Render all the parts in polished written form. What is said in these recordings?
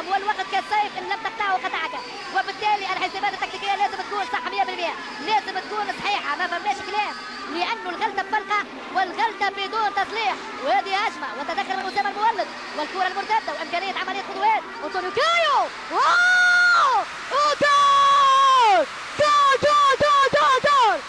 نعم، والوقت كالسيف ان لم تقطعه قطعك، وبالتالي الحسابات التكتيكيه لازم تكون صح 100%، لازم تكون صحيحه، ما فماش كلام، لانه الغلطه بفرقه والغلطه بدون تصليح. وهذه هجمه وتدخل من اسامه المولد والكره المرتده وامكانيه عمليه خطوات. انطونيو كايو، واو، وجول جول جول جول جول جول،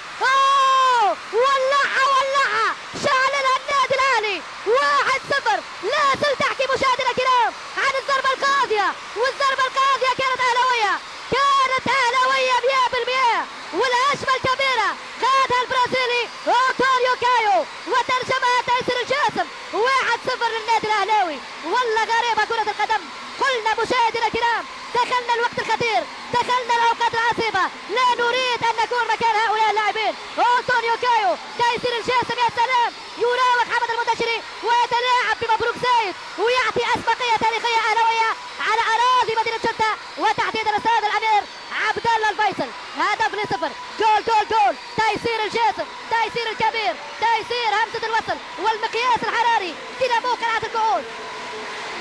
ولعها شعلنا النادي الاهلي 1-0. لا زلت تحكي مشاهدينا الكرام عن الضربه القاضيه، والضربه القاضيه كانت اهلاويه، كانت اهلاويه 100%، والهجمه الكبيره خاضها البرازيلي انطونيو كايو وترجمها تيسير الجاسم. 1-0 للنادي الاهلاوي. والله غريبه كره القدم. قلنا مشاهدينا الكرام دخلنا الوقت الخطير، دخلنا الاوقات العصيبه، لا نريد ان نكون مكان هؤلاء اللاعبين. انطونيو كايو، تيسير الجاسم، يا سلام، يراوغ حمد المنتشري ويتلاعب بمبروك زايد ويعطي اسبقيه تاريخيه اهلاويه على اراضي مدينه جده وتحديدا استاد الامير عبد الله الفيصل. هدف ل0. جول جول جول، تيسير الجاسم، تيسير الكبير، تيسير همزه الوصل والمقياس الحراري، دينامو قلعه الكؤوس.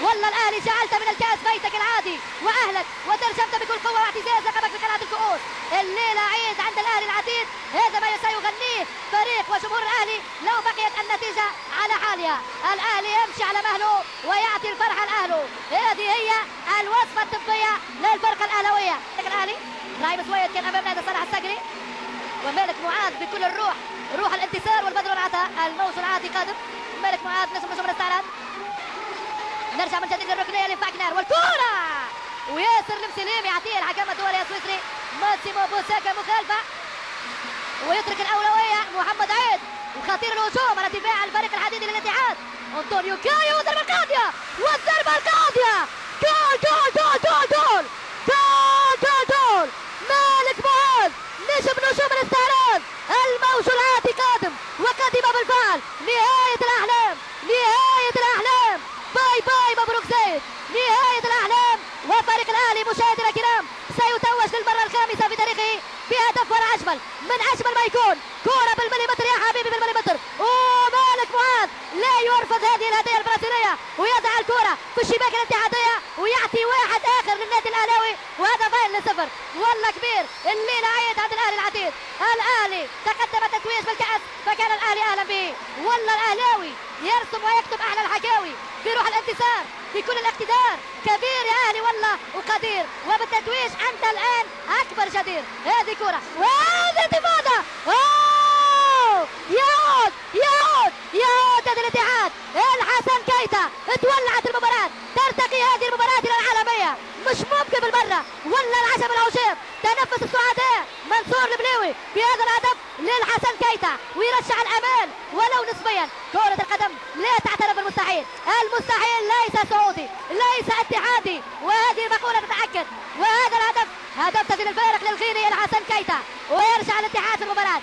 والله الاهلي جعلت من الكاس بيتك العادي واهلك وترجمت بكل قوه واعتزاز لقبك بقلعه الكؤوس. الليله عيد عند الاهلي العتيد، هذا ما سيغنيه فريق وجمهور الاهلي لو بقيت النتيجه على حالها. الاهلي يمشي على مهله ويعطي الفرحه لاهله. هذه هي الوصفه الطبيه للفرقه الاهلاويه. الاهلي رايم سويد كان امام نادي صالح الصقري، ومالك معاذ بكل الروح، روح الانتصار والبذل والعطاء. الموسم العادي قادم، مالك معاذ نجم من الاستعراض. نرجع من جديد للركنيه لفاكنر والكره، وياسر المسلم يعطيه الحكم الدولي السويسري ماسيمو بوساكا مخالفه، ويترك الاولويه محمد عيد. وخطير الهجوم على دفاع الفريق الحديدي للاتحاد. انطونيو كايو، والضربه القاضيه، والضربه القاضيه، جول جول جول جول جول جول جول جول. مالك معاذ نجم الاستعراض، الموج العاتي قادم وقدم بالفعل. نهايه الاحلام، نهايه الاحلام، باي باي مبروك زايد، نهاية الأحلام. وفريق الأهلي مشاهدينا الكرام سيتوج للمرة الخامسة في تاريخه بهدف ولا أجمل من أجمل ما يكون. كرة بالمليمتر يا حبيبي، بالمليمتر. ومالك معاذ لا يرفض هذه الهدية البرازيلية ويضع الكرة في الشباك الاتحادية ويعطي واحد آخر للنادي الأهلاوي، وهدفين ل0. والله كبير الليلة عيد عند الأهلي العتيد. الأهلي تقدم التتويج بالكأس فكان الأهلي أهلا به. والله الأهلاوي يرسم ويكتب أحلى الحكاوي بروح الانتصار، بكل الاقتدار. كبير يا اهلي والله وقدير، وبالتتويج انت الان اكبر جدير. هذه كره وهذه انتفاضه، يعود يعود يعود نادي الاتحاد. الحسن كيتا، اتولعت المباراه، ترتقي هذه المباراه الى العالميه، مش ممكن بالمره. ولا العشب العشاب تنفس السعداء منصور البليوي بهذا الهدف للحسن كيتا، ويرشح الامال ولو نسبيا. كرة القدم لا تعترف بالمستحيل، المستحيل ليس سعودي، ليس اتحادي، وهذه المقولة تتأكد. وهذا الهدف هدف تسجيل الفارق للغيني الحسن كيتا، ويرجع الاتحاد في المباراة.